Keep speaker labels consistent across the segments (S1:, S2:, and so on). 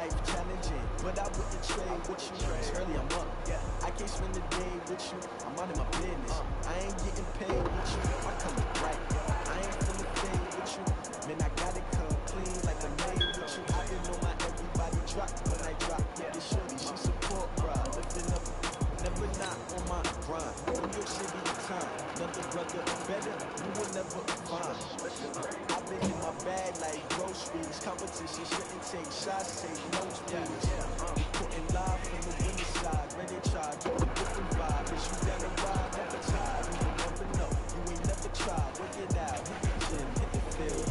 S1: life challenging, but I wouldn't trade with you. It's early, I'm up. I can't spend the day with you. I'm out of my business. I ain't getting paid with you. My color bright. I ain't feeling fade with you. Man, I got it come clean like I made with you. I didn't know my everybody drop when I drop. Get shorty, she support, bruh. Lifting up, never not on my grind. New York City time. Another brother better, you will never find. I've been in my bag like groceries. Competition shouldn't take shots, take notes, please. Putting live from the winning side. Ready to charge with a different vibe. Is you down the ride, never tired. You will never know, you ain't never tried. Work it out, hit the gym, hit the field.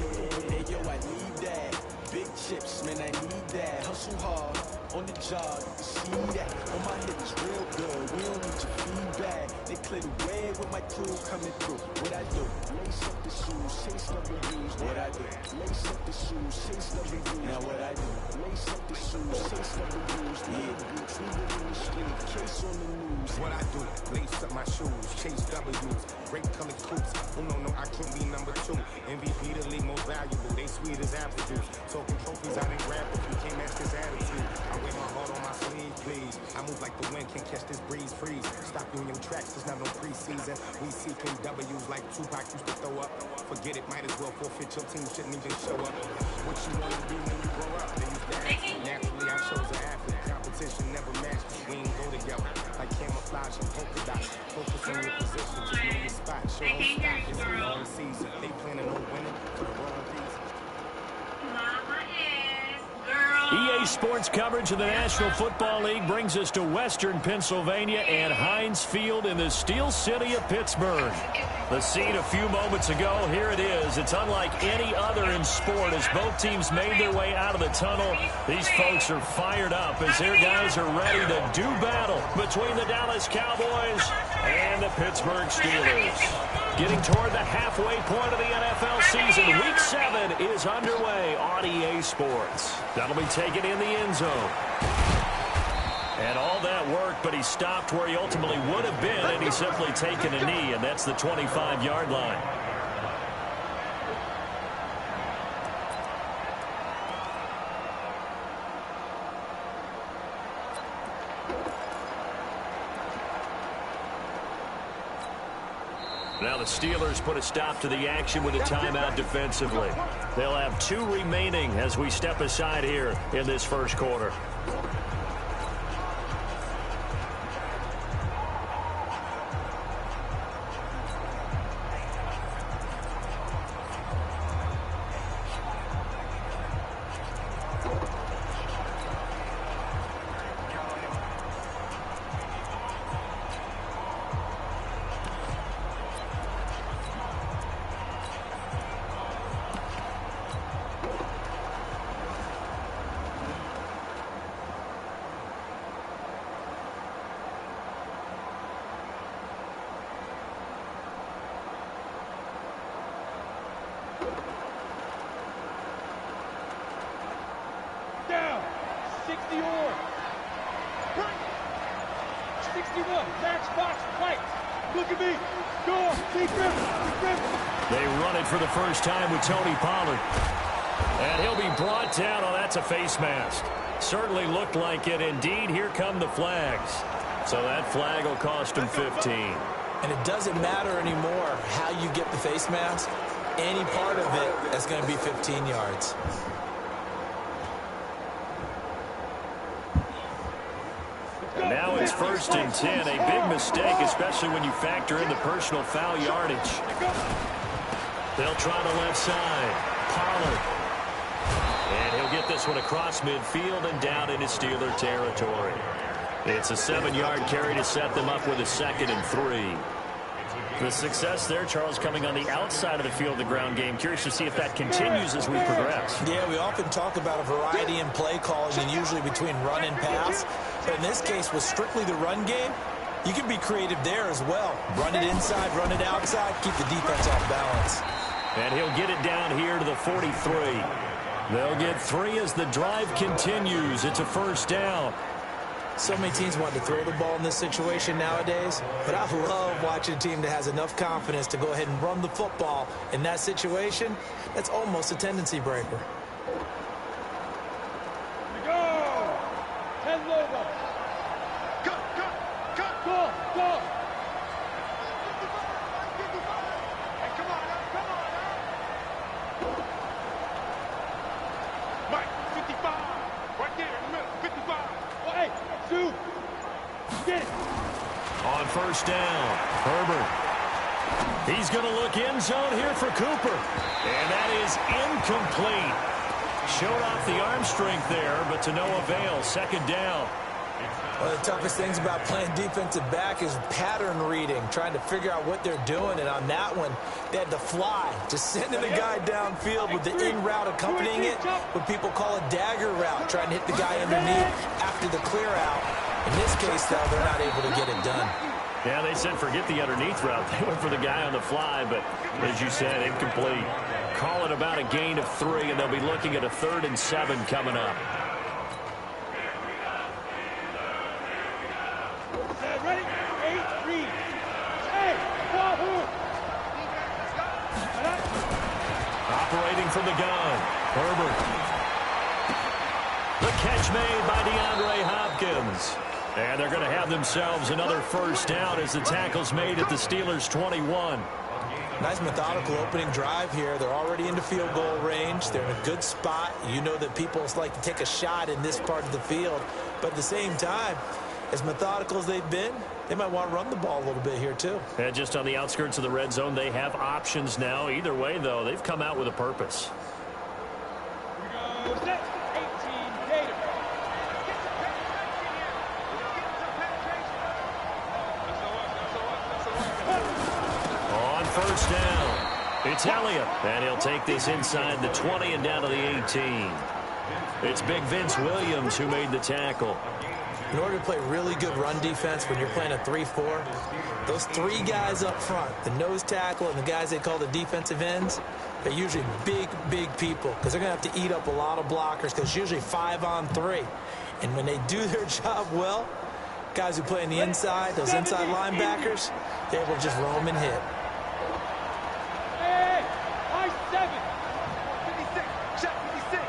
S1: Hey yo, I need that. Big chips, man, I need that. Hustle hard, on the job, you can see that. On my hit is real good, we don't need your feedback. They clear the way with my crew coming through. What I do? Lace up the shoes, chase the reviews. What I do? Lace up the shoes, chase the reviews. Now what I do? Lace up the shoes, chase the reviews. Yeah, boots, we live in the street, case on the news.
S2: What I do? Lace up my shoes, chase W's. Great colored coops. Oh no, I can't be number 2. MVP the league most valuable. They sweet as apple juice. Talking trophies, I didn't grab it. You can't match this attitude. I wear my heart on my sleeve, please. I move like the wind, can't catch this breeze, freeze. Stop you in your tracks, there's not no preseason. We seeking W's like Tupac used to throw up. Forget it, might as well forfeit. Your team shouldn't even show up. What you want to do when you grow up? Then you dance. Naturally, I chose an athlete. Competition never matched. We ain't go together. Like camouflage and polka dots. Focus on your position, just know your spot. Show them stop. It's a long season. They planning on winning for the wrong reason.
S3: EA Sports coverage of the National Football League brings us to Western Pennsylvania and Heinz Field in the Steel City of Pittsburgh. The scene a few moments ago, here it is. It's unlike any other in sport as both teams made their way out of the tunnel. These folks are fired up as their guys are ready to do battle between the Dallas Cowboys and the Pittsburgh Steelers. Getting toward the halfway point of the NFL season, Week 7 is underway on EA Sports. That'll be taken in the end zone. And all that work, but he stopped where he ultimately would have been, and he's simply taken a knee, and that's the 25-yard line. Now the Steelers put a stop to the action with a timeout defensively. They'll have 2 remaining as we step aside here in this first quarter.
S4: Down, 60 or 61, match box, fight. Look at me, go, deep rip.
S3: They run it for the first time with Tony Pollard. And he'll be brought down. Oh, that's a face mask. Certainly looked like it. Indeed, here come the flags. So that flag will cost him 15.
S5: And it doesn't matter anymore how you get the face mask. Any part of it is going to be 15 yards.
S3: And now it's 1st and 10. A big mistake, especially when you factor in the personal foul yardage. They'll try the left side. Pollard. And he'll get this one across midfield and down into Steeler territory. It's a 7-yard carry to set them up with a 2nd and 3. The success there, Charles, coming on the outside of the field, the ground game. Curious to see if that continues as we progress.
S5: Yeah, we often talk about a variety in play calling and usually between run and pass. But in this case, with strictly the run game, you can be creative there as well. Run it inside, run it outside, keep the defense off balance.
S3: And he'll get it down here to the 43. They'll get 3 as the drive continues. It's a 1st down.
S5: So many teams want to throw the ball in this situation nowadays, but I love watching a team that has enough confidence to go ahead and run the football. In that situation, that's almost a tendency breaker.
S4: Go! Get it.
S3: On first down, Herbert. He's going to look end zone here for Cooper. And that is incomplete. Showed off the arm strength there, but to no avail. Second down.
S5: One of the toughest things about playing defensive back is pattern reading, trying to figure out what they're doing. And on that one, they had to fly, just sending a guy downfield with the in route accompanying it, what people call a dagger route, trying to hit the guy underneath after the clear out. In this case, though, they're not able to get it done.
S3: Yeah, they said forget the underneath route. They went for the guy on the fly, but as you said, incomplete. Call it about a gain of 3, and they'll be looking at a 3rd and 7 coming up.
S4: Ready? 8, read. Hey, Wahoo!
S3: Operating from the gun, Herbert. The catch made by DeAndre Hopkins. And they're going to have themselves another first down as the tackle's made at the Steelers' 21.
S5: Nice methodical opening drive here. They're already into field goal range. They're in a good spot. You know that people like to take a shot in this part of the field. But at the same time, as methodical as they've been, they might want to run the ball a little bit here too.
S3: And just on the outskirts of the red zone, they have options now. Either way, though, they've come out with a purpose.
S4: Here we go. Set. 18, Gator.
S3: On first down, it's Elliott. And he'll take this inside the 20 and down to the 18. It's big Vince Williams who made the tackle.
S5: In order to play really good run defense when you're playing a 3-4, those 3 guys up front, the nose tackle and the guys they call the defensive ends, they're usually big, big people because they're going to have to eat up a lot of blockers because it's usually 5 on 3. And when they do their job well, guys who play on the inside, those inside linebackers, they're able to just roam and hit.
S4: Hey, high 7. 56, check 56.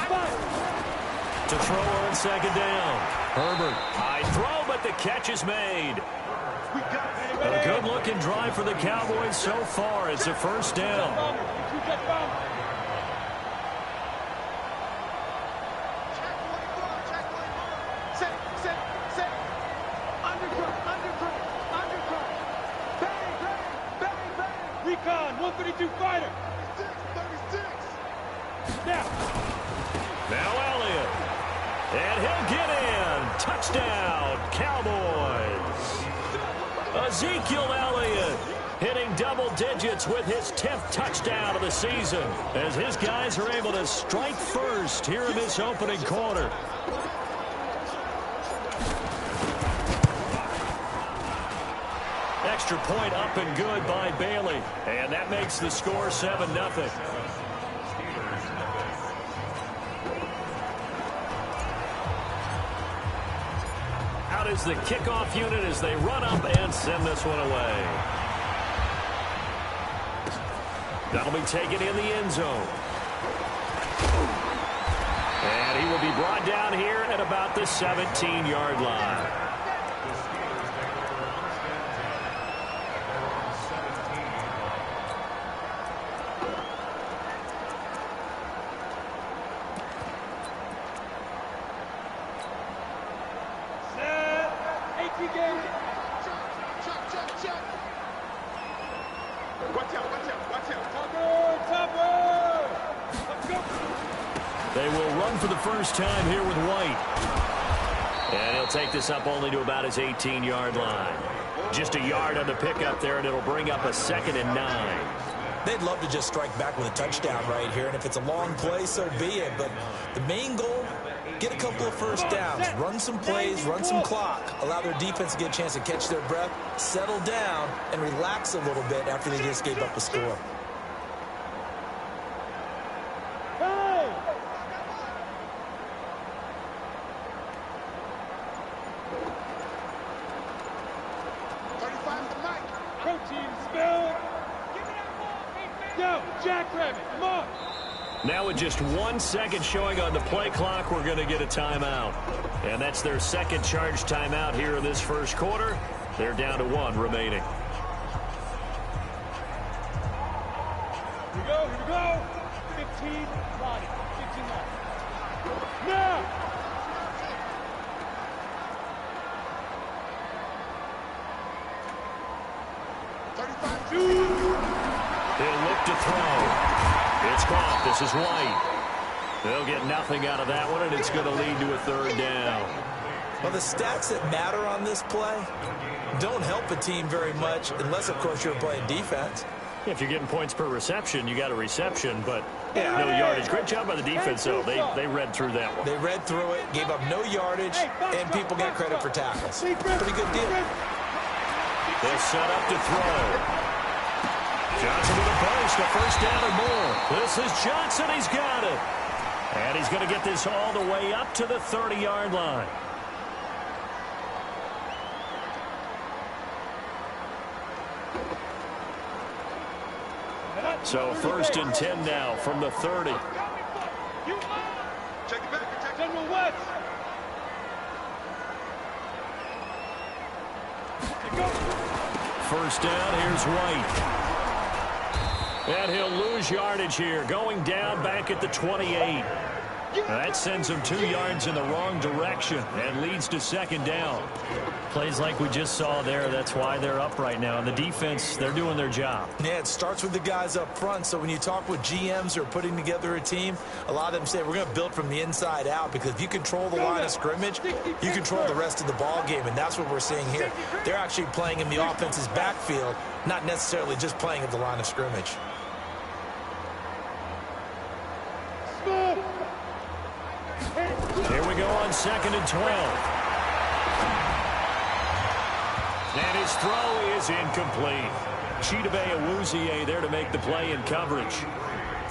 S4: 5.
S3: To throw on second down. Herbert, high throw, but the catch is made. A good-looking drive for the Cowboys so far. It's a first down.
S4: Recon, 132 fighter.
S3: Now Elliott. And he'll get in. Touchdown, Cowboys. Ezekiel Elliott hitting double digits with his 10th touchdown of the season as his guys are able to strike first here in this opening quarter. Extra point up and good by Bailey. And that makes the score 7-0. Out is the kickoff unit as they run up and send this one away. That'll be taken in the end zone. And he will be brought down here at about the 17-yard line. They will run for the first time here with White. And he'll take this up only to about his 18-yard line. Just a yard on the pickup there, and it'll bring up a 2nd and 9.
S5: They'd love to just strike back with a touchdown right here, and if it's a long play, so be it. But the main goal, get a couple of first downs, run some plays, run some clock, allow their defense to get a chance to catch their breath, settle down, and relax a little bit after they just gave up a score.
S3: Now with just 1 second showing on the play clock, we're going to get a timeout. And that's their second charge timeout here in this first quarter. They're down to 1 remaining.
S4: Here we go. 15, body. 15 left. Now!
S3: He'll look to throw. It's caught. This is White. They'll get nothing out of that one, and it's going to lead to a third down.
S5: Well, the stats that matter on this play don't help a team very much unless, of course, you're playing defense.
S3: If you're getting points per reception, you got a reception, but no yardage. Great job by the defense, though. They read through that one.
S5: They read through it, gave up no yardage, and people get credit for tackles. Pretty good deal.
S3: They'll set up to throw. Johnson with a burst, a first down or more. This is Johnson. He's got it. And he's going to get this all the way up to the 30-yard line. So 1st and 10 now from the 30.
S4: Check it back, check General West.
S3: First down, here's White. And he'll lose yardage here, going down back at the 28. That sends him 2 yards in the wrong direction and leads to 2nd down.
S6: Plays like we just saw there, that's why they're up right now. And the defense, they're doing their job.
S5: Yeah, it starts with the guys up front. So when you talk with GMs who are putting together a team, a lot of them say, we're going to build from the inside out, because if you control the line of scrimmage, you control the rest of the ball game, and that's what we're seeing here. They're actually playing in the offense's backfield, not necessarily just playing at the line of scrimmage.
S3: Here we go on 2nd and 12. And his throw is incomplete. Chidobe Awuzie there to make the play in coverage.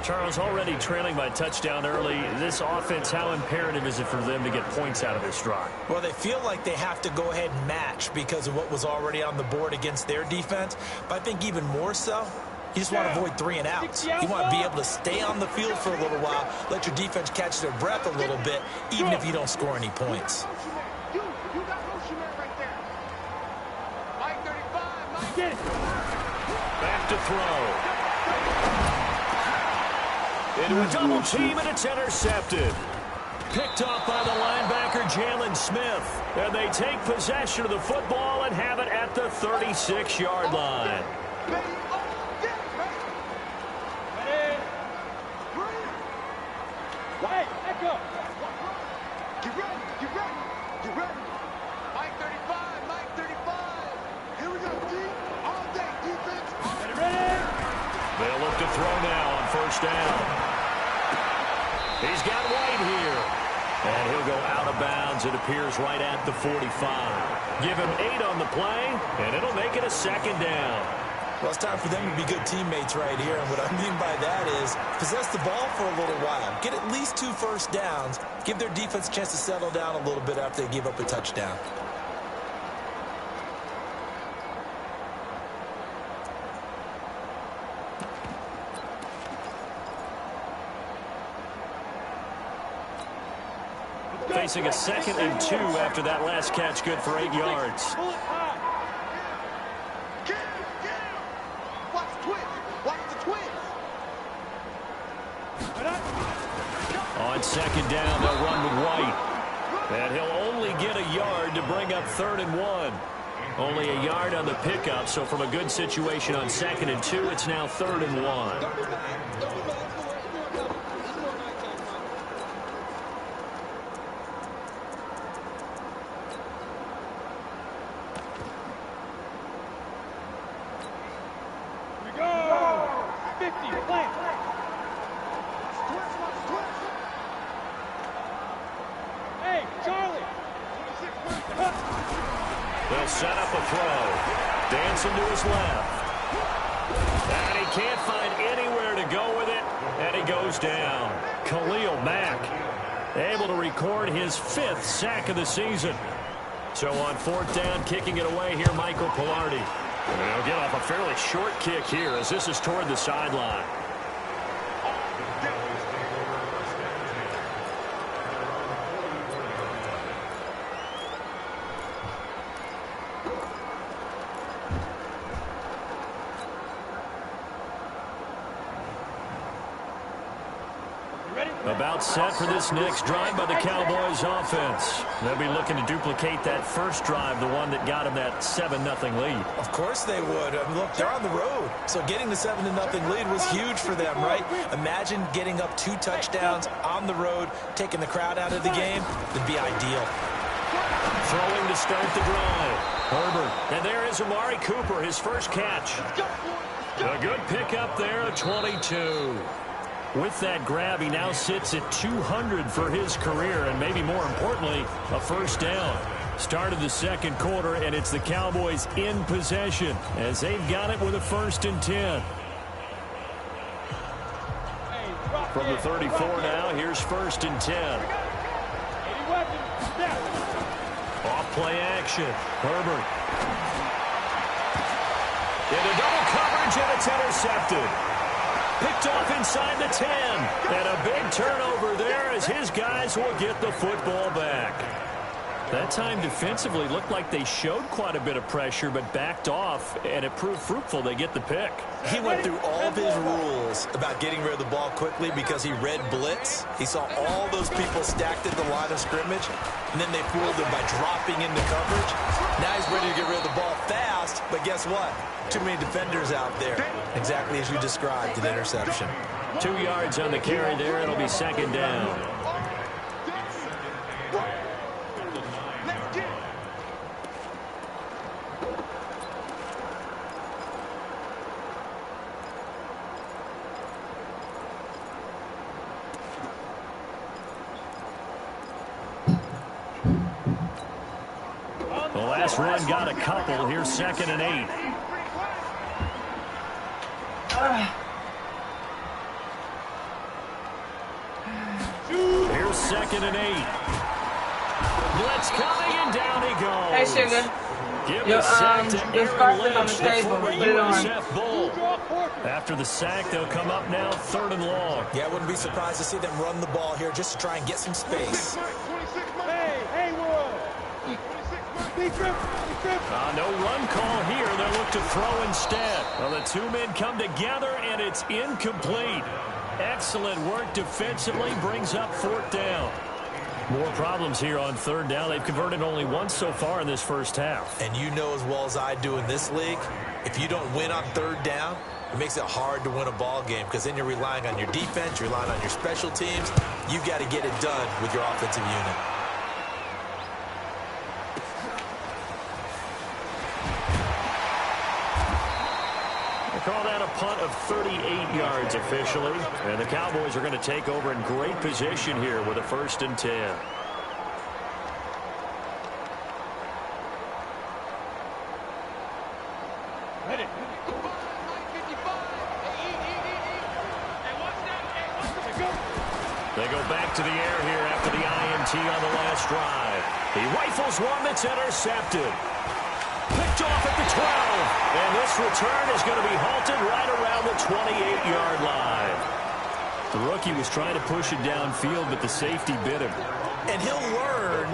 S6: Charles, already trailing by touchdown early. This offense, how imperative is it for them to get points out of this drive?
S5: Well, they feel like they have to go ahead and match because of what was already on the board against their defense. But I think even more so, you just want to avoid 3 and outs. You want to be able to stay on the field for a little while, let your defense catch their breath a little bit, even if you don't score any points.
S4: You got motion man right there. Mike 35, Mike.
S3: Back to throw. Into a double team, and it's intercepted. Picked off by the linebacker, Jalen Smith. And they take possession of the football and have it at the 36-yard line.
S4: Wait, echo. Get ready, get ready, get ready. Mike 35, Mike 35. Here we go, D. All day, defense. Ready, ready.
S3: They'll look to throw now on 1st down. He's got White here. And he'll go out of bounds, it appears, right at the 45. Give him 8 on the play, and it'll make it a 2nd down.
S5: Well, it's time for them to be good teammates right here. And what I mean by that is possess the ball for a little while. Get at least 2 first downs. Give their defense a chance to settle down a little bit after they give up a touchdown.
S3: Facing a 2nd and 2 after that last catch, good for 8 yards.
S4: Pull it high. Get him. Watch the twist. Watch the twist.
S3: On 2nd down, they'll run with White. And he'll only get a yard to bring up 3rd and 1. Only a yard on the pickup, so from a good situation on 2nd and 2, it's now 3rd and 1. They'll set up a throw. Dancing to his left. And he can't find anywhere to go with it. And he goes down. Khalil Mack able to record his 5th sack of the season. So on 4th down, kicking it away here, Michael Palardy. And he'll get off a fairly short kick here as this is toward the sideline.
S4: You ready?
S3: About set for this next drive by the Cowboys offense. They'll be looking to duplicate that first drive, the one that got them that 7-0 lead.
S5: Of course they would. I mean, look, they're on the road. So getting the 7-0 lead was huge for them, right? Imagine getting up 2 touchdowns on the road, taking the crowd out of the game. It'd be ideal.
S3: Throwing to start the drive. Herbert. And there is Amari Cooper, his first catch. A good pickup there at 22. With that grab, he now sits at 200 for his career, and maybe more importantly, a first down. Start of the second quarter, and it's the Cowboys in possession as they've got it with a 1st and 10. From the 34 now, here's 1st and 10. Off play action. Herbert. Into double coverage, and it's intercepted. Picked off inside the 10. And a big turnover there as his guys will get the football back. That time defensively looked like they showed quite a bit of pressure but backed off, and it proved fruitful. They get the pick.
S5: He went through all of his rules about getting rid of the ball quickly because he read blitz. He saw all those people stacked at the line of scrimmage, and then they fooled him by dropping into coverage. Now he's ready to get rid of the ball fast, but guess what? Too many defenders out there. Exactly as you described, an interception.
S3: 2 yards on the carry there. It'll be 2nd down. The last run got a couple. Here's 2nd and 8. Here's 2nd and 8. Blitz coming, and down he goes.
S7: Hey, Sugar.
S3: Give the sack to Aaron Lynch, the former
S7: Put it on.
S3: USF Bull. After the sack, they'll come up now 3rd and long.
S5: Yeah, I wouldn't be surprised to see them run the ball here just to try and get some space.
S3: No run call here. They'll look to throw instead. Well, the 2 men come together, and it's incomplete. Excellent work defensively. Brings up 4th down. More problems here on 3rd down. They've converted only once so far in this first half.
S5: And you know as well as I do in this league, if you don't win on 3rd down, it makes it hard to win a ball game because then you're relying on your defense, you're relying on your special teams. You've got to get it done with your offensive unit.
S3: Call that a punt of 38 yards officially. And the Cowboys are going to take over in great position here with a 1st and 10. They go back to the air here after the INT on the last drive. He rifles one that's intercepted. Picked off at the 12. And this return is going to be halted right around the 28-yard line. The rookie was trying to push it downfield, but the safety bit him.
S5: And he'll learn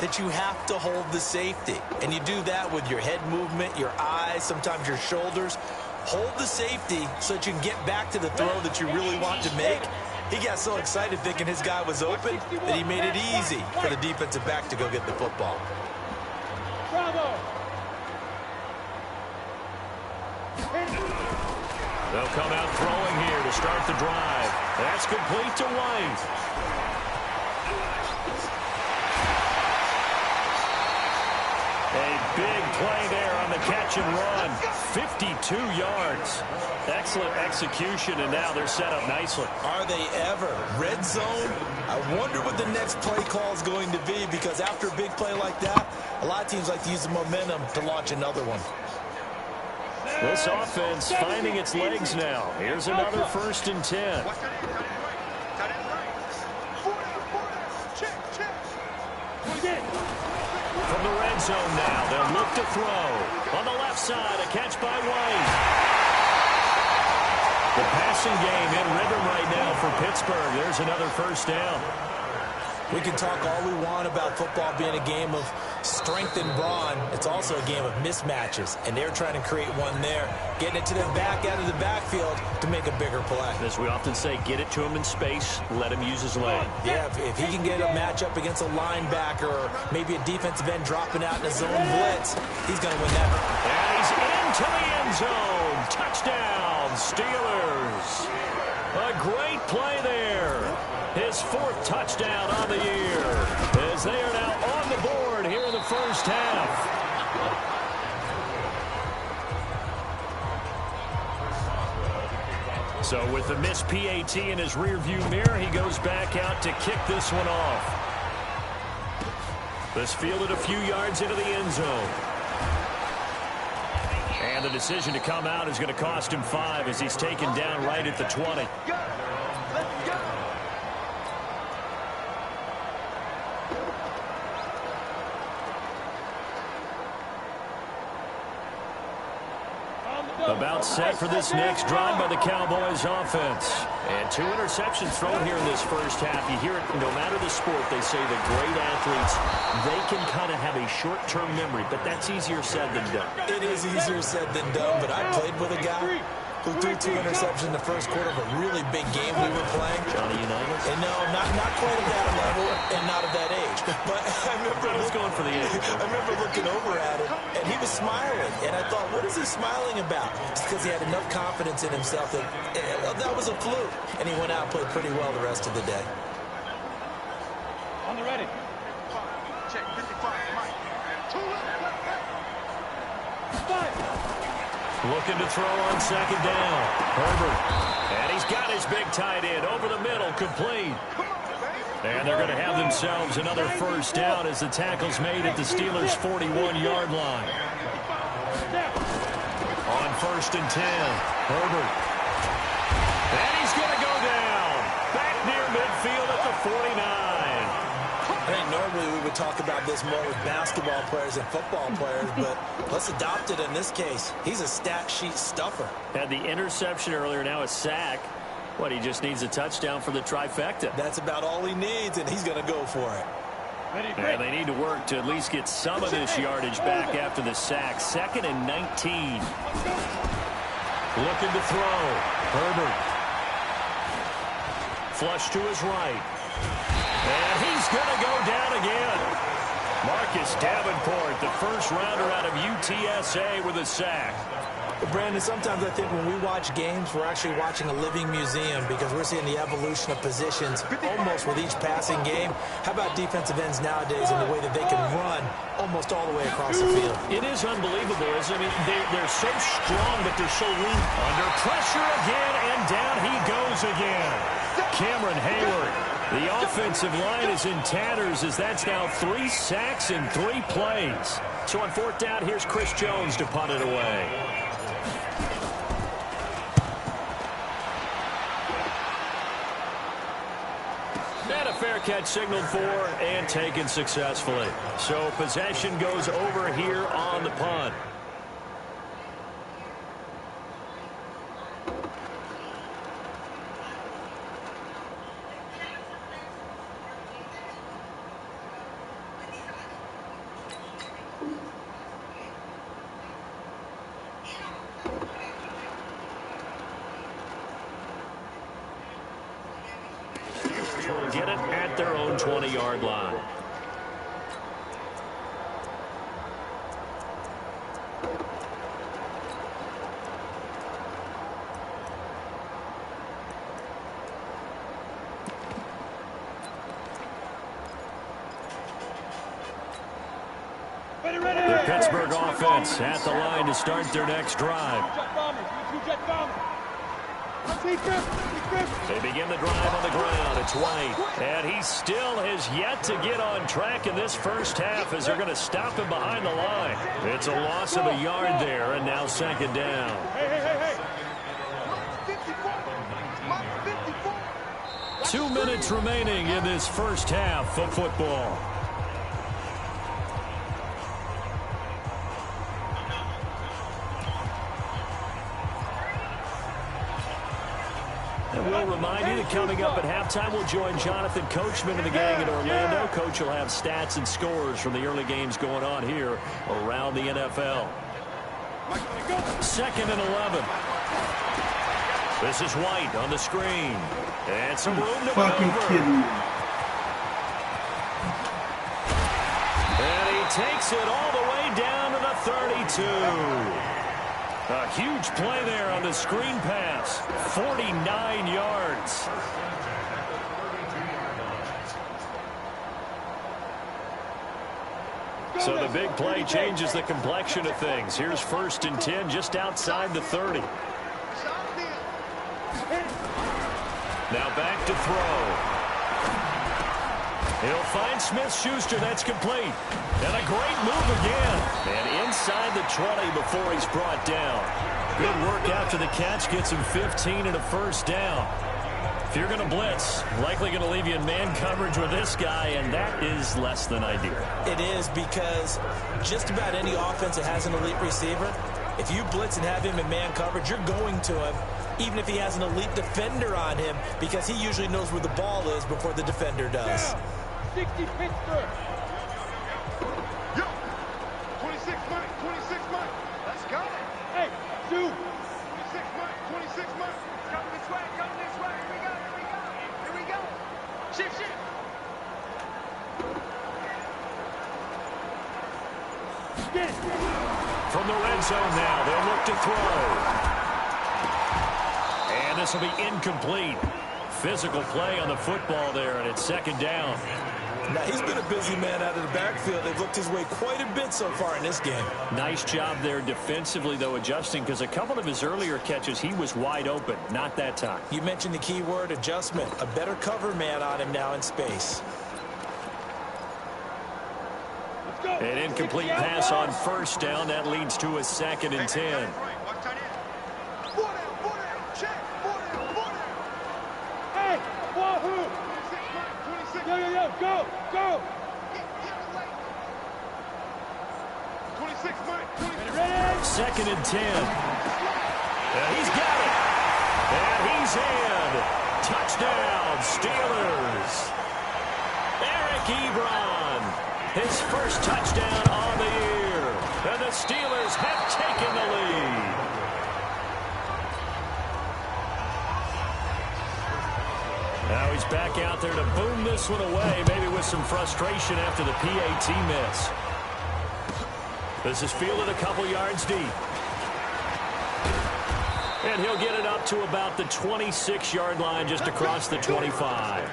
S5: that you have to hold the safety. And you do that with your head movement, your eyes, sometimes your shoulders. Hold the safety so that you can get back to the throw that you really want to make. He got so excited thinking his guy was open that he made it easy for the defensive back to go get the football.
S4: Bravo!
S3: They'll come out throwing here to start the drive. That's complete to White. A big play there on the catch and run. 52 yards. Excellent execution, and now they're set up nicely.
S5: Are they ever? Red zone? I wonder what the next play call is going to be, because after a big play like that, a lot of teams like to use the momentum to launch another one.
S3: This offense finding its legs now. Here's another 1st and 10. From the red zone now, they'll look to throw. On the left side, a catch by White. The passing game in rhythm right now for Pittsburgh. There's another 1st down.
S5: We can talk all we want about football being a game of strength and brawn. It's also a game of mismatches, and they're trying to create one there, getting it to them back out of the backfield to make a bigger play.
S6: As we often say, get it to him in space, let him use his leg.
S5: Yeah, if he can get a matchup against a linebacker or maybe a defensive end dropping out in a zone blitz, he's going to win that.
S6: And he's into the end zone. Touchdown, Steelers. A great play there. His 4th touchdown on the year, as they are now on the board here in the first half. So with the missed PAT in his rearview mirror, he goes back out to kick this one off. This fielded a few yards into the end zone. And the decision to come out is going to cost him 5 as he's taken down right at the 20. About set for this next drive by the Cowboys offense. And 2 interceptions thrown here in this first half. You hear it, no matter the sport, they say that great athletes, they can kind of have a short-term memory, but that's easier said than done.
S5: It is easier said than done, but I played with a guy who threw 2 interceptions in the first quarter of a really big game we were playing.
S6: Johnny Unitas?
S5: And no, not quite at that level and not at that age. But I remember
S6: I was going for the age.
S5: I remember looking over at him, and he was smiling. And I thought, what is he smiling about? It's because he had enough confidence in himself that that was a fluke. And he went out and played pretty well the rest of the day.
S4: On the ready. Check 55, Mike. 2 5.
S6: Looking to throw on second down. Herbert. And he's got his big tight end over the middle, complete. And they're going to have themselves another first down as the tackle's made at the Steelers' 41-yard line. On 1st and 10, Herbert. And he's going to go down. Back near midfield at the 49.
S5: I think normally we would talk about this more with basketball players and football players, but let's adopt it in this case. He's a stat sheet stuffer.
S6: Had the interception earlier, now a sack. What, he just needs a touchdown for the trifecta.
S5: That's about all he needs, and he's going to go for it.
S6: And they need to work to at least get some of this yardage back after the sack. 2nd and 19. Looking to throw. Herbert. Flush to his right. And he's going to go down again. Marcus Davenport, the first rounder out of UTSA with a sack.
S5: Brandon, sometimes I think when we watch games, we're actually watching a living museum because we're seeing the evolution of positions almost with each passing game. How about defensive ends nowadays and the way that they can run almost all the way across the field?
S6: It is unbelievable, isn't it? I mean, they're so strong, but they're so weak. Under pressure again, and down he goes again. Cameron Hayward. The offensive line is in tatters as that's now 3 sacks in 3 plays. So on 4th down, here's Chris Jones to punt it away. And a fair catch signaled for and taken successfully. So possession goes over here on the punt. Get it at their own 20-yard line. The Pittsburgh offense at the line to start their next drive. They begin the drive on the ground. It's White. And he still has yet to get on track in this first half as they're going to stop him behind the line. It's a loss of a yard there, and now 2nd down.
S4: Hey.
S6: 2 minutes remaining in this first half of football. And
S3: will remind you that coming up at halftime, we'll join Jonathan Coachman and the gang in Orlando. Coach will have stats and scores from the early games going on here around the NFL. 2nd and 11. This is White on the screen. And some room to maneuver.
S7: Kidding me.
S3: And he takes it all the way down to the 32. A huge play there on the screen pass. 49 yards. So the big play changes the complexion of things. Here's 1st and 10 just outside the 30. Now back to throw. He'll find Smith-Schuster. That's complete. And a great move again. And inside the 20 before he's brought down. Good work after the catch. Gets him 15 and a 1st down. If you're going to blitz, likely going to leave you in man coverage with this guy, and that is less than ideal.
S5: It is, because just about any offense that has an elite receiver, if you blitz and have him in man coverage, you're going to him, even if he has an elite defender on him, because he usually knows where the ball is before the defender does.
S4: 60 Pittsburgh. Yo, 26 Mike, 26 Mike. Let's go. Hey, 2. 26 Mike, 26 Mike. Come this way, come this way. Here we go, here we go. Here we go. Shift, shift.
S3: From the red zone now, they'll look to throw. And this will be incomplete. Physical play on the football there, and it's 2nd down.
S5: Now, he's been a busy man out of the backfield. They've looked his way quite a bit so far in this game.
S3: Nice job there defensively, though, adjusting, because a couple of his earlier catches, he was wide open. Not that time.
S5: You mentioned the key word, adjustment. A better cover man on him now in space.
S3: An incomplete pass on 1st down. That leads to a 2nd and 10.
S4: Hey, wahoo! Yo, yo, yo, go, go! 26 Mike,
S3: 2nd and 10. And he's got it. And he's in. Touchdown, Steelers. Eric Ebron, his 1st touchdown on the year. And the Steelers have taken the lead. Now he's back out there to boom this one away, maybe with some frustration after the PAT miss. This is fielded a couple yards deep. And he'll get it up to about the 26-yard line, just across the 25.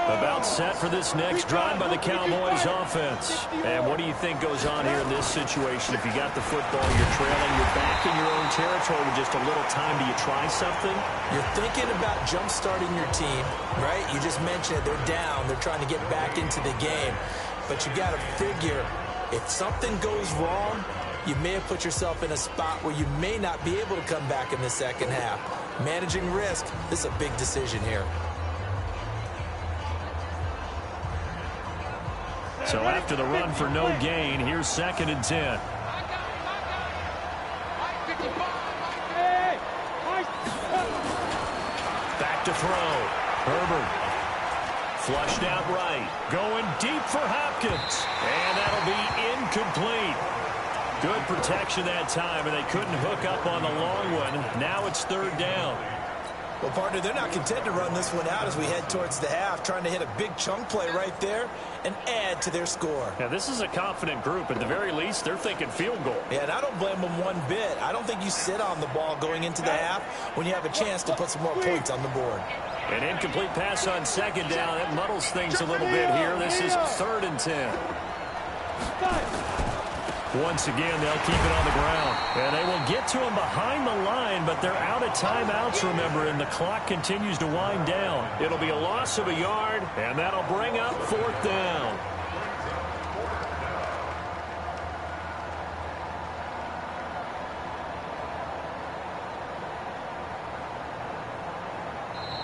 S3: About set for this next drive by the Cowboys offense. And what do you think goes on here in this situation? If you got the football, you're trailing, you're back in your own territory with just a little time. Do you try something?
S5: You're thinking about jump-starting your team, right? You just mentioned it. They're down. They're trying to get back into the game. But you got to figure, if something goes wrong, you may have put yourself in a spot where you may not be able to come back in the 2nd half. Managing risk, this is a big decision here.
S3: So after the run for no gain, here's 2nd and 10. Back to throw. Herbert. Flushed out right. Going deep for Hopkins. And that'll be incomplete. Good protection that time, and they couldn't hook up on the long one. Now it's 3rd down.
S5: Well, partner, they're not content to run this one out as we head towards the half, trying to hit a big chunk play right there and add to their score.
S3: Now, this is a confident group. At the very least, they're thinking field goal.
S5: Yeah, and I don't blame them one bit. I don't think you sit on the ball going into the half when you have a chance to put some more points on the board.
S3: An incomplete pass on 2nd down. That muddles things a little bit here. This is 3rd and 10. Once again, they'll keep it on the ground. And they will get to him behind the line, but they're out of timeouts, remember, and the clock continues to wind down. It'll be a loss of a yard, and that'll bring up 4th down.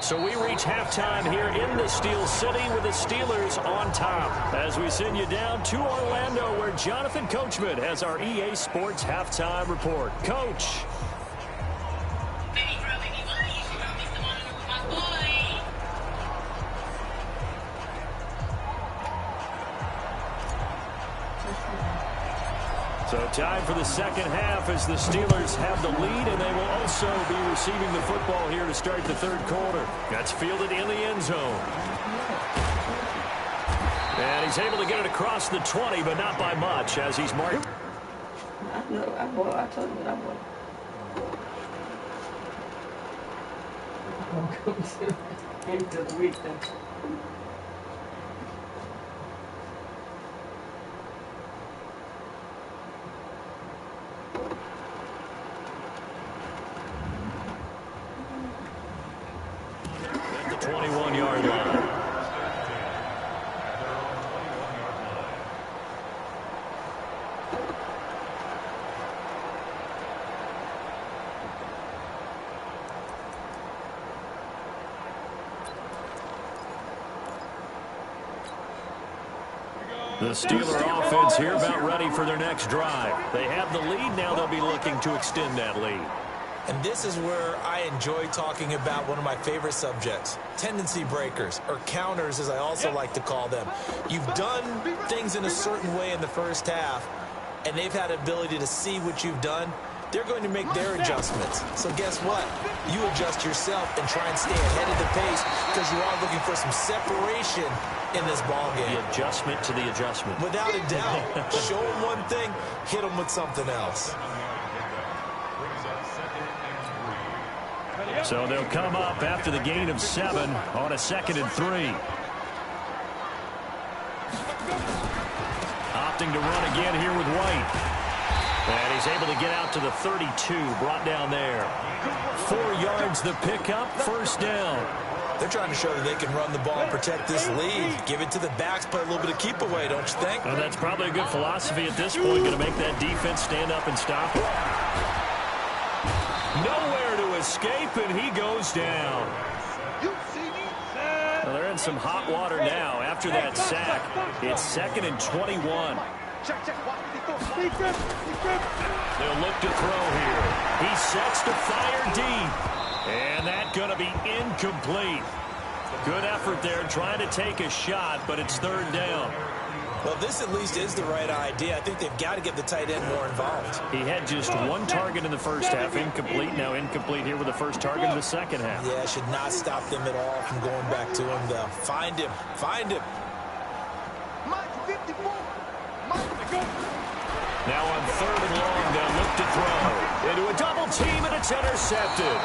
S3: So we reach halftime here in the Steel City with the Steelers on top. As we send you down to Orlando, where Jonathan Coachman has our EA Sports halftime report. Coach. So time for the second half as the Steelers have the lead, and they will also be receiving the football here to start the third quarter. That's fielded in the end zone. And he's able to get it across the 20, but not by much as he's marked.
S7: I told you that boy. Welcome to into the weekend.
S3: At the 21-yard line. The Steeler offense here about ready for their next drive. They have the lead. Now they'll be looking to extend that lead.
S5: And this is where I enjoy talking about one of my favorite subjects, tendency breakers, or counters as I also like to call them. You've done things in a certain way in the first half, and they've had the ability to see what you've done. They're going to make their adjustments. So guess what? You adjust yourself and try and stay ahead of the pace because you are looking for some separation in this ball game.
S3: The adjustment to the adjustment.
S5: Without a doubt. Show them one thing, hit them with something else.
S3: So they'll come up after the gain of 7 on a 2nd and 3. Opting to run again here with White. And he's able to get out to the 32, brought down there. 4 yards the pickup, first down.
S5: They're trying to show that they can run the ball and protect this lead. Give it to the backs, play a little bit of keep away, don't you think?
S3: And that's probably a good philosophy at this point, going to make that defense stand up and stop it. Nowhere to escape, and he goes down. Well, they're in some hot water now after that sack. It's 2nd and 21. They'll look to throw here. He sets to fire deep. And that's going to be incomplete. Good effort there trying to take a shot, but it's 3rd down.
S5: Well, this at least is the right idea. I think they've got to get the tight end more involved.
S3: He had just 1 target in the first half, incomplete. Now incomplete here with the first target in the second half.
S5: Yeah, should not stop them at all from going back to him, though. Find him. Find him.
S3: Now on 3rd and long, they'll look to throw. Into a double team, and it's intercepted.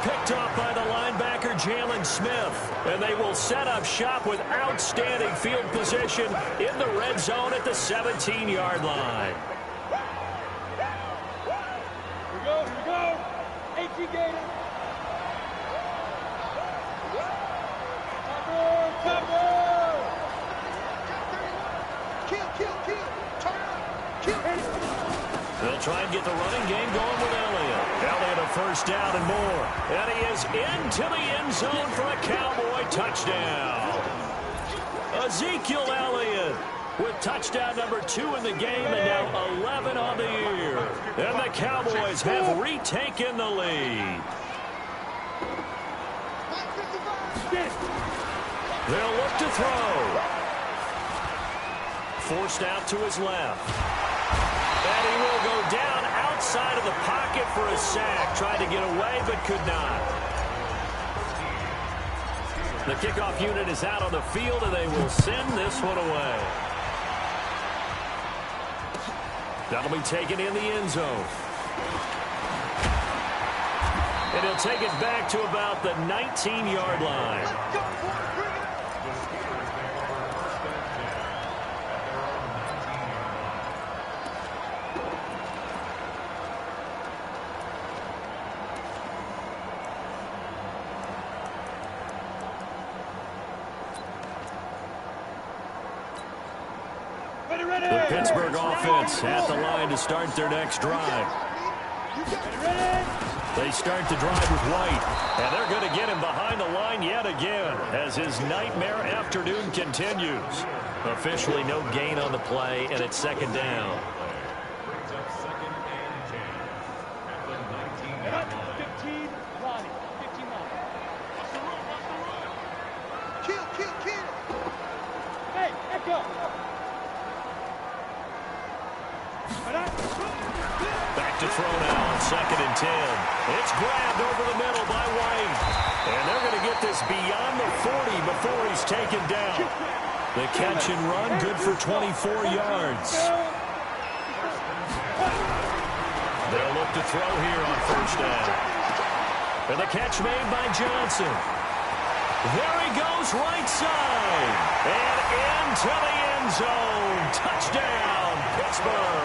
S3: Picked off by the linebacker, Jalen Smith. And they will set up shop with outstanding field position in the red zone at the 17-yard line.
S4: Here we go. HG Gator. Cover. Kill.
S3: They'll try and get the running game going with Elliott. Elliott a first down and more. And he is into the end zone for a Cowboy touchdown. Ezekiel Elliott with touchdown number 2 in the game and now 11 on the year. And the Cowboys have retaken the lead. They'll look to throw. Forced out to his left. And he will go down outside of the pocket for a sack. Tried to get away, but could not. The kickoff unit is out on the field, and they will send this one away. That'll be taken in the end zone. And he'll take it back to about the 19-yard line. The Pittsburgh offense at the line to start their next drive. They start the drive with White, and they're going to get him behind the line yet again as his nightmare afternoon continues. Officially no gain on the play, and it's second down. Back to throw now on 2nd and 10. It's grabbed over the middle by White. And they're going to get this beyond the 40 before he's taken down. The catch and run, good for 24 yards. They'll look to throw here on 1st down. And the catch made by Johnson. There he goes, right side. And into the end zone. Touchdown, Pittsburgh.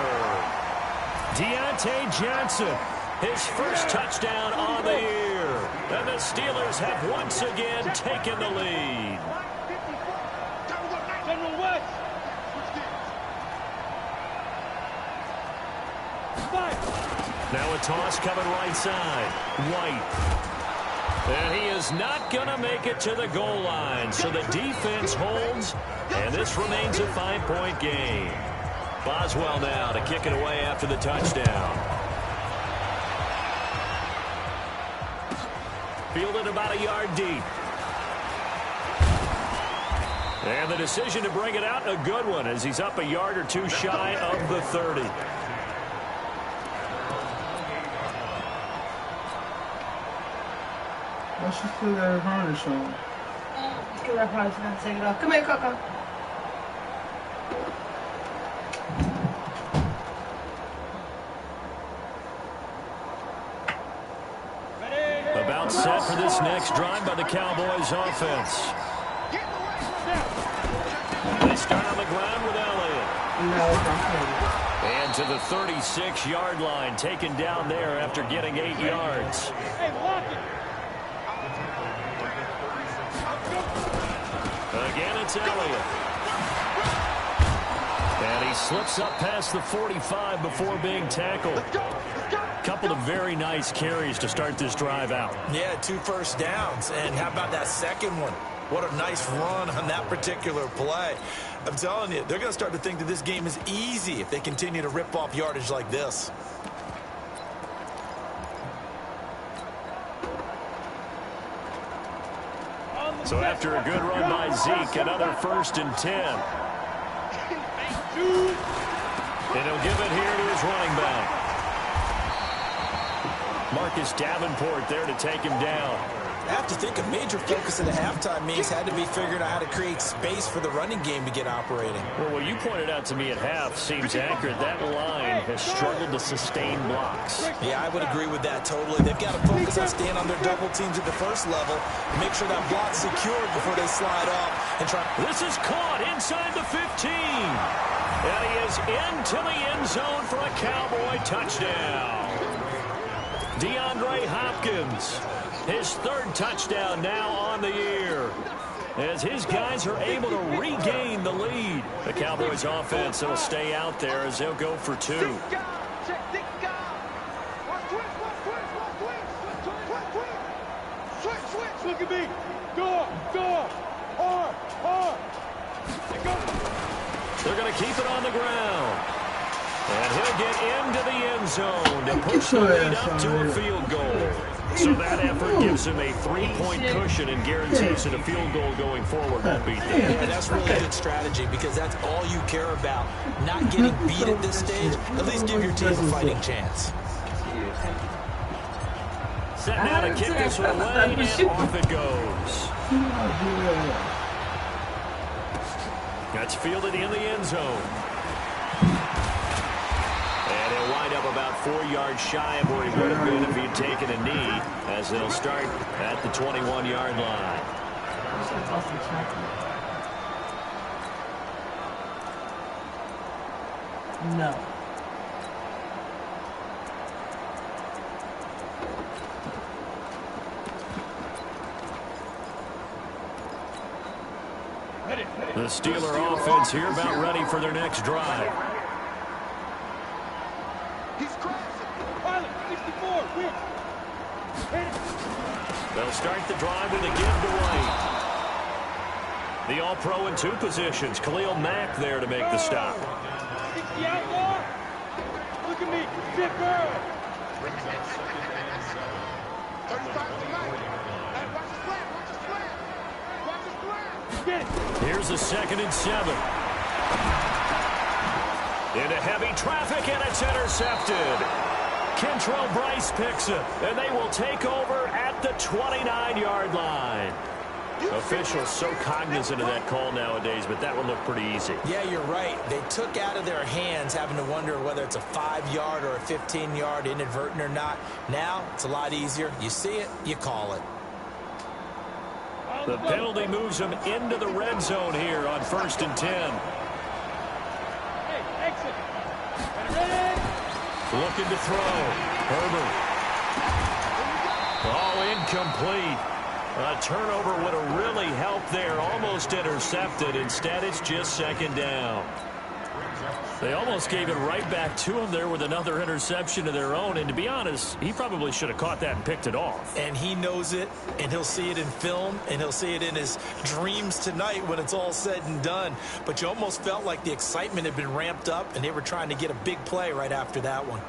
S3: Deontay Johnson, his first touchdown on the year. And the Steelers have once again taken the lead. Now a toss coming right side. White. And he is not going to make it to the goal line. So the defense holds, and this remains a 5-point game. Boswell now to kick it away after the touchdown. Fielded about a yard deep. And the decision to bring it out, a good one, as he's up a yard or two shy of the 30.
S8: Why she still got her harness on?
S7: Because I probably forgot to take it off. Come here, Coco.
S3: About set for this next drive by the Cowboys offense. They start on the ground with Elliott. And to the 36-yard line, taken down there after getting 8 yards. Again, it's Elliott. And he slips up past the 45 before being tackled. Couple of very nice carries to start this drive out.
S5: Yeah, 2 first downs. And how about that second one? What a nice run on that particular play. I'm telling you, they're going to start to think that this game is easy if they continue to rip off yardage like this.
S3: So after a good run by Zeke, another 1st and 10. And he'll give it here to his running back. Marcus Davenport there to take him down.
S5: I have to think a major focus in the halftime means had to be figuring out how to create space for the running game to get operating.
S3: Well, what you pointed out to me at half seems accurate. That line has struggled to sustain blocks.
S5: Yeah, I would agree with that totally. They've got to focus on staying on their double teams at the first level and make sure that block's secured before they slide off and try.
S3: This is caught inside the 15. And he is into the end zone for a Cowboy touchdown. DeAndre Hopkins, his 3rd touchdown now on the year, as his guys are able to regain the lead. The Cowboys offense will stay out there as they'll go for 2.
S4: Look at me. Go, hard.
S3: They're going to keep it on the ground. And he'll get into the end zone to push the lead up to a field goal. So that effort gives him a 3-point cushion and guarantees that a field goal going forward won't beat them.
S5: Yeah, that's really good strategy because that's all you care about. Not getting beat at this stage, at least give your team a fighting chance.
S3: Set now to kick this one away, and off it goes. That's fielded in the end zone. And he'll wind up about 4 yards shy of where he would have been if he'd taken a knee, as they'll start at the 21-yard line.
S7: No.
S3: The Steeler offense here about ready for their next drive.
S4: He's crashing. Pilot, 64, win.
S3: They'll start the drive with a give to White. The All-Pro in 2 positions. Khalil Mack there to make the stop.
S4: 60 out, look at me. Sit down. 35 tonight. Hey, watch the slant. Watch the slant. Watch the slant. Get it.
S3: Here's a 2nd and 7. Into heavy traffic, and it's intercepted. Kentrell Brice picks it, and they will take over at the 29-yard line. Officials so cognizant of that call nowadays, but that one looked pretty easy.
S5: Yeah, you're right. They took out of their hands having to wonder whether it's a 5-yard or a 15-yard, inadvertent or not. Now, it's a lot easier. You see it, you call it.
S3: The penalty moves them into the red zone here on 1st and 10.
S4: Hey, exit. Ready?
S3: Looking to throw. Herbert. Oh, incomplete. A turnover would have really helped there. Almost intercepted. Instead, it's just 2nd down. They almost gave it right back to him there with another interception of their own. And to be honest, he probably should have caught that and picked it off.
S5: And he knows it, and he'll see it in film, and he'll see it in his dreams tonight when it's all said and done. But you almost felt like the excitement had been ramped up, and they were trying to get a big play right after that one.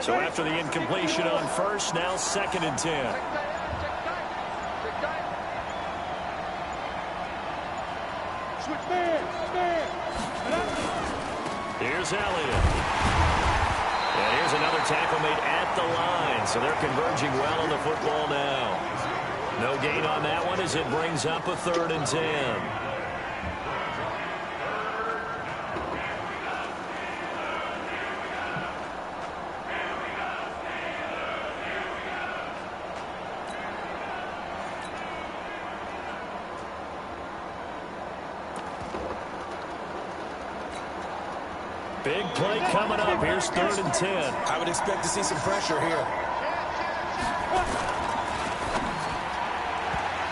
S3: So after the incompletion on 1st, now 2nd and 10.
S4: Switch man.
S3: Here's Elliott. And here's another tackle made at the line. So they're converging well on the football now. No gain on that one as it brings up a 3rd and 10. Big play coming up. Here's 3rd and 10.
S5: I would expect to see some pressure here.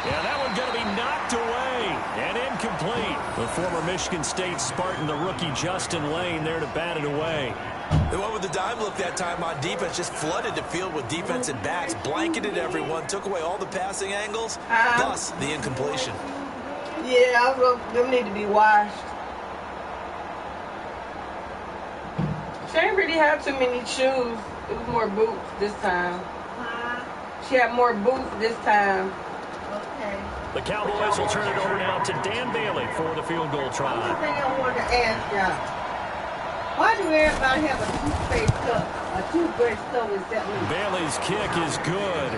S3: Yeah, that one going to be knocked away and incomplete. The former Michigan State Spartan, the rookie Justin Lane, there to bat it away.
S5: They went with the dime look that time on defense, just flooded the field with defensive backs, blanketed everyone, took away all the passing angles, plus the incompletion.
S7: Yeah, them need to be washed. She didn't really have too many shoes. It was more boots this time. She had more boots this time. Okay.
S3: The Cowboys will turn it over now to Dan Bailey for the field goal try.
S7: One thing I wanted to ask y'all. Why do everybody have a toothbrush cup except me?
S3: Bailey's kick is good.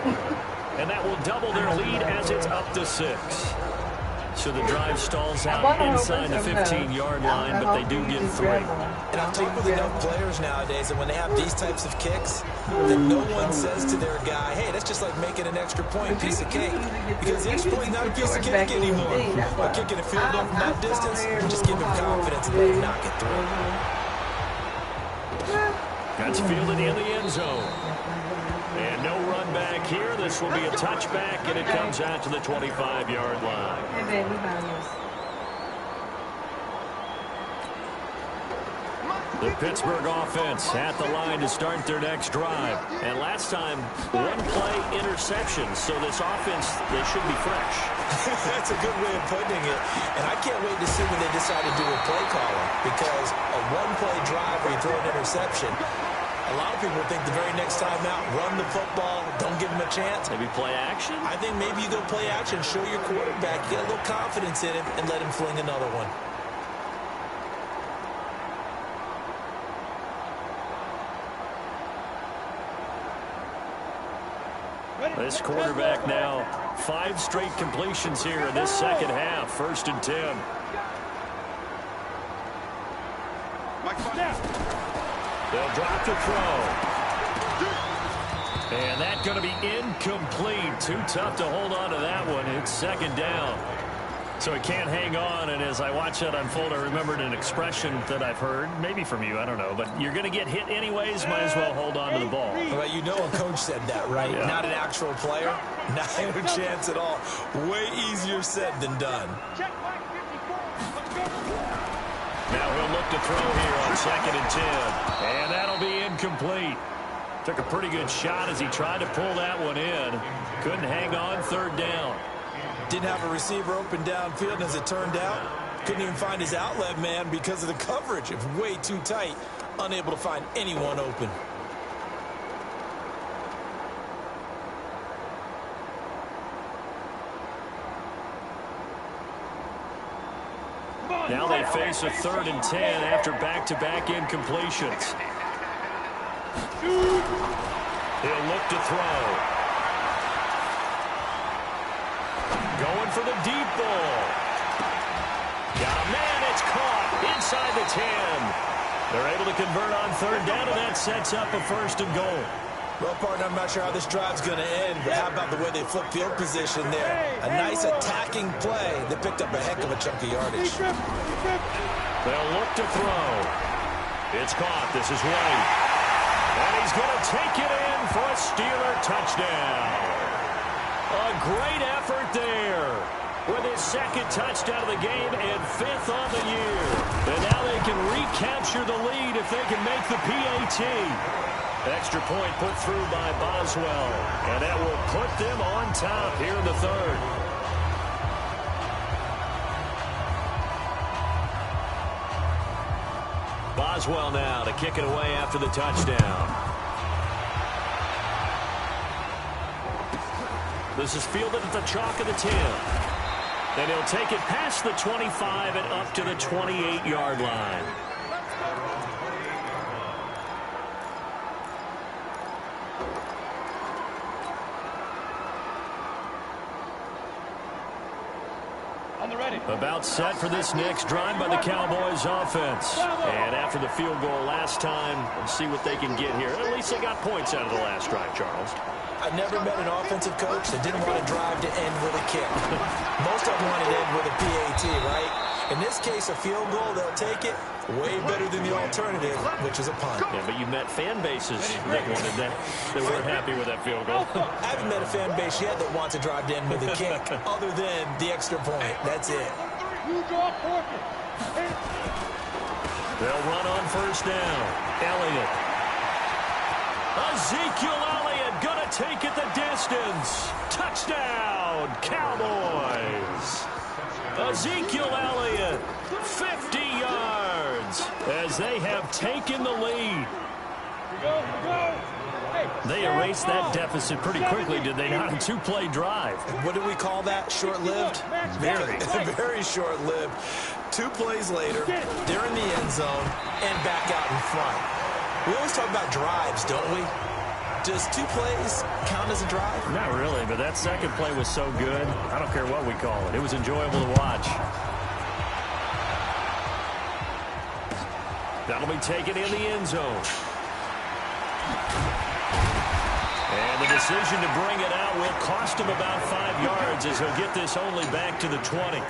S3: And that will double their lead as it's up to 6. So the drive stalls out inside the 15-yard line, but they do get 3.
S5: And I'll take with enough players nowadays that when they have these types of kicks, that no one says to their guy, hey, that's just like making an extra point, piece of cake. Because the extra point is not a piece of cake anymore. By kicking a field goal from that distance, just give him confidence and let him knock it through.
S3: That's fielded in the end zone. And no run back here. This will be a touchback, and it comes out to the 25-yard line. The Pittsburgh offense at the line to start their next drive. And last time, 1-play interception. So this offense, they should be fresh.
S5: That's a good way of putting it. And I can't wait to see when they decide to do a play caller. Because a 1-play drive where you throw an interception, a lot of people think the very next time out, run the football, don't give him a chance.
S3: Maybe play action?
S5: I think maybe you go play action, show your quarterback, get a little confidence in him, and let him fling another one.
S3: This quarterback now, 5 straight completions here in this second half. 1st and 10. They'll drop the throw. And that's going to be incomplete. Too tough to hold on to that one. It's 2nd down. So it can't hang on, and as I watch that unfold, I remembered an expression that I've heard, maybe from you, I don't know, but you're going to get hit anyways, might as well hold on to the ball.
S5: Well, you know a coach said that, right? Yeah. Not an actual player. Not a chance at all. Way easier said than done.
S3: Now he'll look to throw here on 2nd and 10. And that'll be incomplete. Took a pretty good shot as he tried to pull that one in. Couldn't hang on 3rd down.
S5: Didn't have a receiver open downfield, and as it turned out, couldn't even find his outlet man because of the coverage. It was way too tight. Unable to find anyone open.
S3: Now they face a 3rd and 10 after back-to-back incompletions. He'll look to throw. Going for the deep ball. Got a man, it's caught inside the 10. They're able to convert on 3rd down, and that sets up a 1st and goal.
S5: Well, partner, I'm not sure how this drive's going to end, but how about the way they flip field position there? A nice attacking play. They picked up a heck of a chunk of yardage.
S3: They'll look to throw. It's caught. This is White. And he's going to take it in for a Steeler touchdown. A great effort there with his 2nd touchdown of the game and 5th on the year. And now they can recapture the lead if they can make the PAT. Extra point put through by Boswell. And that will put them on top here in the 3rd. Boswell now to kick it away after the touchdown. This is fielded at the chalk of the 10. And he'll take it past the 25 and up to the 28-yard line. About set for this next drive by the Cowboys offense. And after the field goal last time, let's see what they can get here. At least they got points out of the last drive, Charles.
S5: I've never met an offensive coach that didn't want a drive to end with a kick. Most of them want it to end with a PAT, right? In this case, a field goal, they'll take it. Way better than the alternative, which is a punt.
S3: Yeah, but you met fan bases that wanted that. They weren't happy with that field goal.
S5: I haven't met a fan base yet that wants a drive to end with a kick, other than the extra point. That's it.
S3: They'll run on 1st down. Elliott. Ezekiel Elliott gonna take it the distance. Touchdown, Cowboys. Ezekiel Elliott, 50 yards, as they have taken the lead. They erased that deficit pretty quickly, did they not? A 2-play drive.
S5: What do we call that? Short-lived?
S3: Very.
S5: Very short-lived. 2 plays later, they're in the end zone and back out in front. We always talk about drives, don't we? Does 2 plays count as a drive?
S3: Not really, but that 2nd play was so good. I don't care what we call it. It was enjoyable to watch. That'll be taken in the end zone. And the decision to bring it out will cost him about 5 yards as he'll get this only back to the 20.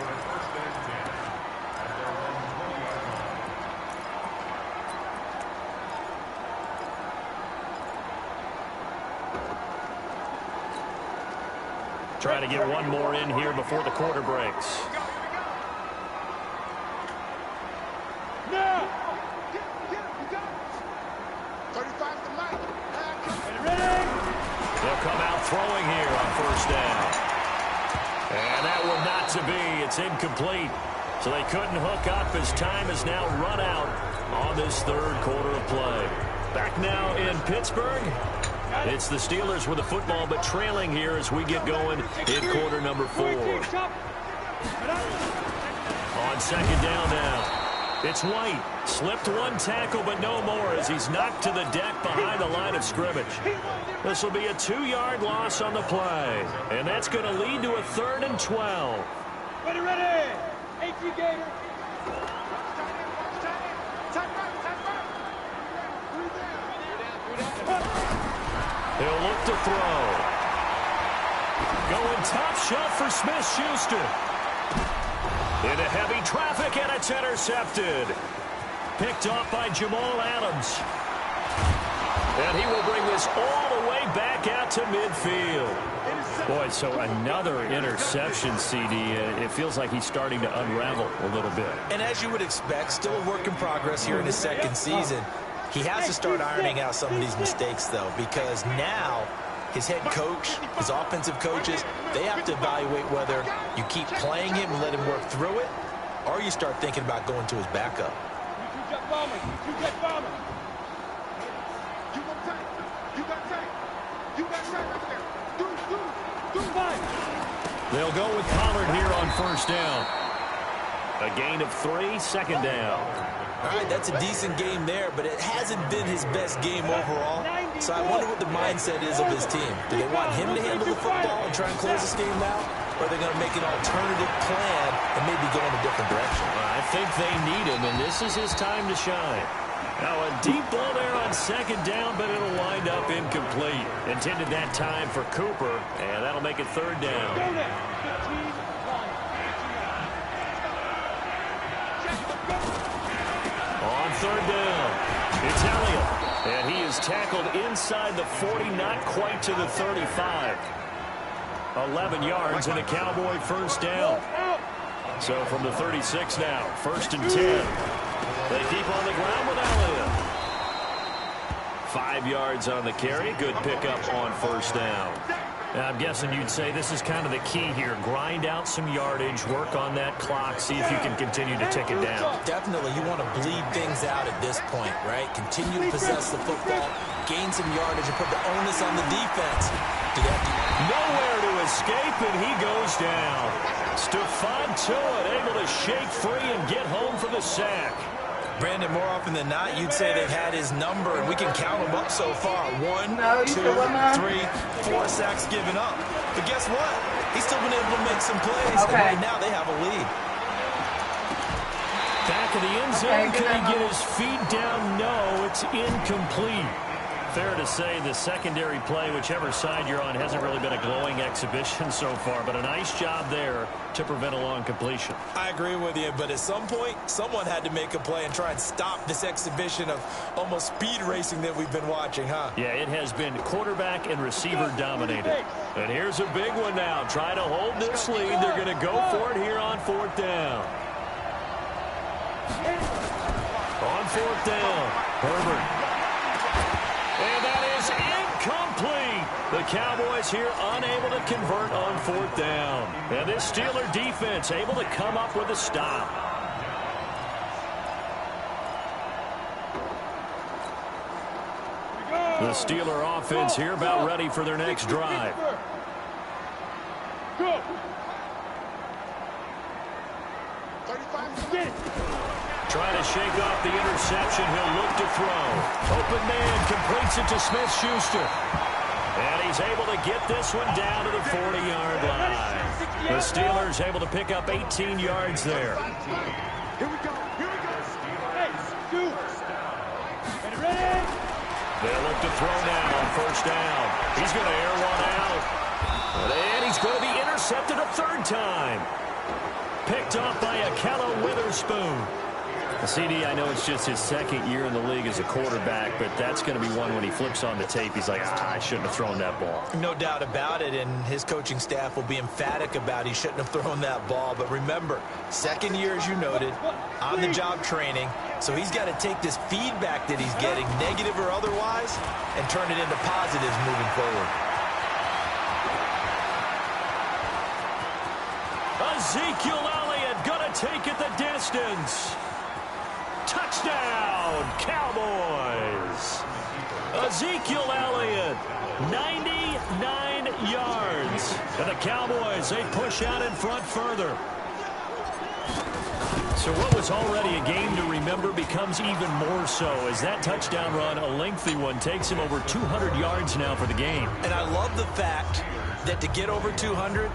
S3: Try to get one more in here before the quarter breaks.
S4: Now!
S3: They'll come out throwing here on 1st down. And that one not to be. It's incomplete. So they couldn't hook up as time is now run out on this 3rd quarter of play. Back now in Pittsburgh. It's the Steelers with the football, but trailing here as we get going in quarter number 4. On 2nd down now. It's White. Slipped one tackle, but no more as he's knocked to the deck behind the line of scrimmage. This will be a 2-yard loss on the play. And that's going to lead to a 3rd and 12.
S4: Ready, ready! AT Gator!
S3: He'll look to throw. Going top shelf for Smith-Schuster. Into heavy traffic, and it's intercepted. Picked off by Jamal Adams. And he will bring this all the way back out to midfield. Boy, so another interception, CD. It feels like he's starting to unravel a little bit.
S5: And as you would expect, still a work in progress here in his second season. He has to start ironing out some of these mistakes, though, because now his head coach, his offensive coaches, they have to evaluate whether you keep playing him and let him work through it, or you start thinking about going to his backup.
S3: They'll go with Pollard here on first down. A gain of 3, second down.
S5: All right, that's a decent game there, but it hasn't been his best game overall. So I wonder what the mindset is of his team. Do they want him to handle the football and try and close this game out? Or are they going to make an alternative plan and maybe go in a different direction?
S3: I think they need him, and this is his time to shine. Now a deep ball there on second down, but it'll wind up incomplete. Intended that time for Cooper, and that'll make it third down. On third down, it's Elliott, and he is tackled inside the 40, not quite to the 35. 11 yards and a Cowboy first down. So from the 36 now, first and 10. They keep on the ground with Elliott. 5 yards on the carry. Good pickup on first down. Now, I'm guessing you'd say this is kind of the key here. Grind out some yardage, work on that clock, see if you can continue to tick it down.
S5: Definitely, you want to bleed things out at this point, right? Continue to possess the football, gain some yardage, and put the onus on the defense.
S3: Nowhere to escape, and he goes down. Stephon Tuitt able to shake free and get home for the sack.
S5: Brandon, more often than not, you'd say they've had his number, and we can count them up so far. 1, 2, 3, 4 sacks given up. But guess what? He's still been able to make some plays, and right now they have a lead.
S3: Back of the end zone, can he get his feet down? No, it's incomplete. Fair to say the secondary play, whichever side you're on, hasn't really been a glowing exhibition so far, but a nice job there to prevent a long completion.
S5: I agree with you, but at some point, someone had to make a play and try and stop this exhibition of almost speed racing that we've been watching, huh?
S3: Yeah, it has been quarterback and receiver dominated. And here's a big one now. Try to hold this lead. They're going to go for it here on fourth down. On fourth down, Herbert. And that is incomplete. The Cowboys here unable to convert on fourth down. And this Steeler defense able to come up with a stop. The Steeler offense here about ready for their next drive.
S4: Go.
S3: Trying to shake off the interception. He'll look to throw. Open man completes it to Smith-Schuster. And he's able to get this one down to the 40-yard line. The Steelers able to pick up 18 yards there.
S4: Here we go. Here we go. Hey, Stu. Ready?
S3: They'll look to throw now on first down. He's going to air one out. And he's going to be intercepted a third time. Picked off by Ahkello Witherspoon. CD, I know it's just his second year in the league as a quarterback, but that's going to be one when he flips on the tape. He's like, I shouldn't have thrown that ball.
S5: No doubt about it, and his coaching staff will be emphatic about he shouldn't have thrown that ball. But remember, second year, as you noted, on-the-job training, so he's got to take this feedback that he's getting, negative or otherwise, and turn it into positives moving forward.
S3: Ezekiel Elliott going to take it the distance. Touchdown, Cowboys. Ezekiel Elliott, 99 yards. And the Cowboys, they push out in front further. So what was already a game to remember becomes even more so as that touchdown run, a lengthy one, takes him over 200 yards now for the game.
S5: And I love the fact that to get over 200,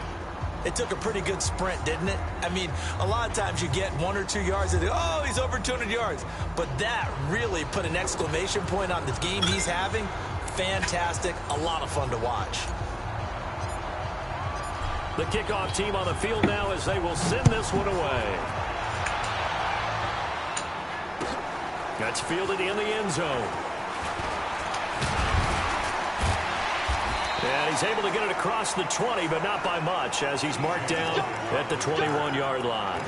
S5: it took a pretty good sprint, didn't it? I mean, a lot of times you get 1 or 2 yards and oh, he's over 200 yards. But that really put an exclamation point on the game he's having. Fantastic. A lot of fun to watch.
S3: The kickoff team on the field now as they will send this one away. That's fielded in the end zone. And he's able to get it across the 20, but not by much, as he's marked down at the 21-yard line.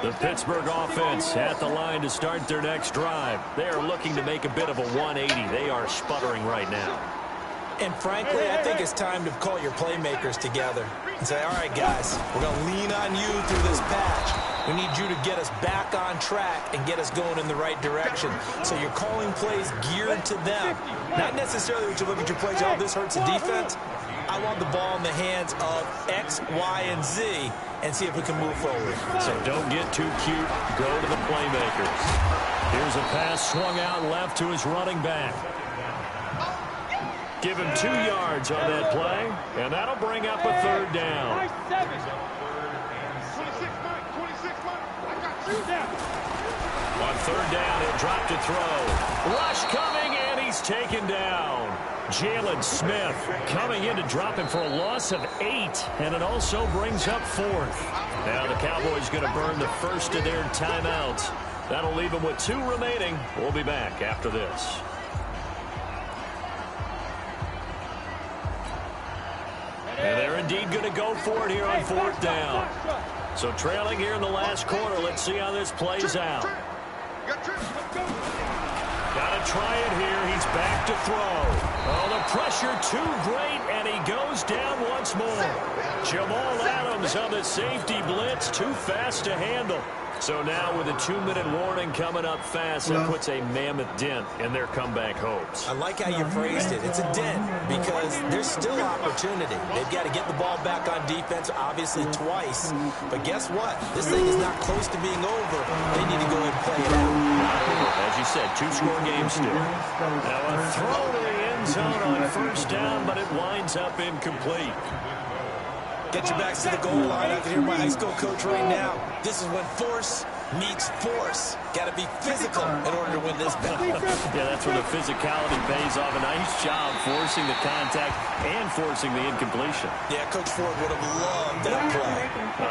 S3: The Pittsburgh offense at the line to start their next drive. They are looking to make a bit of a 180. They are sputtering right now.
S5: And frankly, I think it's time to call your playmakers together and say, all right, guys, we're going to lean on you through this patch. We need you to get us back on track and get us going in the right direction. So you're calling plays geared to them. Not necessarily what you look at your plays, oh, this hurts the defense. I want the ball in the hands of X, Y, and Z and see if we can move forward.
S3: So don't get too cute. Go to the playmakers. Here's a pass swung out left to his running back. Give him 2 yards on that play, and that'll bring up a third down.
S4: 26 Mike, 26 Mike. I got you down.
S3: On third down, he'll drop to throw. Rush coming, and he's taken down. Jalen Smith coming in to drop him for a loss of 8, and it also brings up 4th. Now the Cowboys going to burn the first of their timeouts. That'll leave them with 2 remaining. We'll be back after this. And they're indeed going to go for it here on 4th down. So trailing here in the last quarter. Let's see how this plays out. Got to try it here. He's back to throw. Oh, the pressure too great, and he goes down once more. Jamal Adams on the safety blitz, too fast to handle. So now with a 2-minute warning coming up fast, that puts a mammoth dent in their comeback hopes.
S5: I like how you phrased it. It's a dent because there's still opportunity. They've got to get the ball back on defense, obviously twice. But guess what? This thing is not close to being over. They need to go ahead and play it out.
S3: As you said, 2-score game still. Now a throw to the end zone on first down, but it winds up incomplete.
S5: Get your backs to the goal line. I can hear my high school coach right now. This is when force meets force. Got to be physical in order to win this battle.
S3: Yeah, that's where the physicality pays off. A nice job forcing the contact and forcing the incompletion.
S5: Yeah, Coach Ford would have loved that play.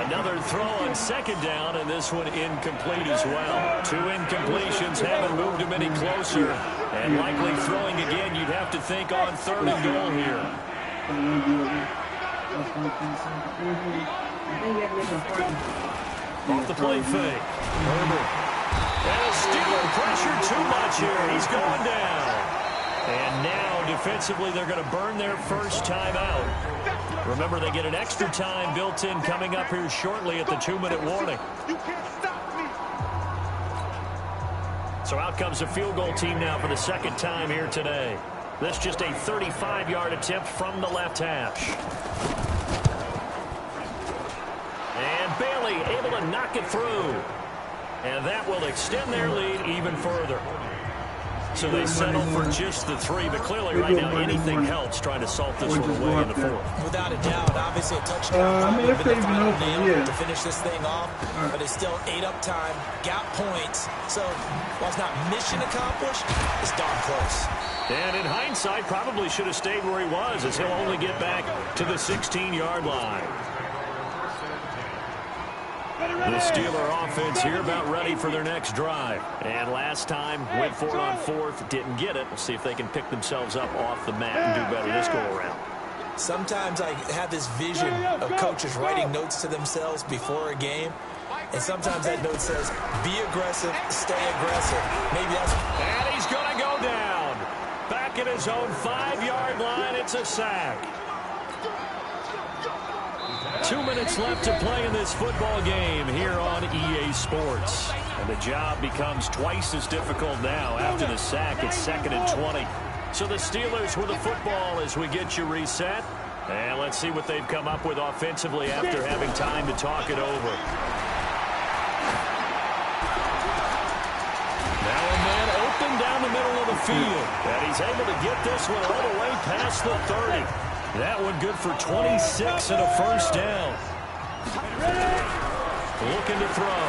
S3: Another throw on second down, and this one incomplete as well. 2 incompletions haven't moved him any closer. And likely throwing again, you'd have to think on 3rd and goal here. Off the play fake. Herbert. And a Steeler pressure too much here. He's going down. And now defensively they're going to burn their first timeout. Remember, they get an extra time built in coming up here shortly at the 2-minute warning. So out comes the field goal team now for the second time here today. This just a 35-yard attempt from the left hash. And Bailey able to knock it through. And that will extend their lead even further. So they settle for just the 3, but clearly right now anything helps trying to salt this one away in the 4th.
S5: Without a doubt, obviously a touchdown would have been the final nail to finish this thing off, but it's still 8 up time, got points. So while it's not mission accomplished, it's darn close.
S3: And in hindsight, probably should have stayed where he was, as he'll only get back to the 16-yard line. The Steeler offense here about ready for their next drive. And last time, went for it on 4th, didn't get it. We'll see if they can pick themselves up off the mat and do better this go-around.
S5: Sometimes I have this vision of coaches writing notes to themselves before a game. And sometimes that note says, be aggressive, stay aggressive. Maybe that's...
S3: And he's going to go down. Back at his own 5-yard line, it's a sack. 2 minutes left to play in this football game here on EA Sports. And the job becomes twice as difficult now. After the sack, it's 2nd and 20. So the Steelers with the football as we get you reset. And let's see what they've come up with offensively after having time to talk it over. Now a man open down the middle of the field. And he's able to get this one all the way past the 30. That one good for 26 and a first down. Looking to throw.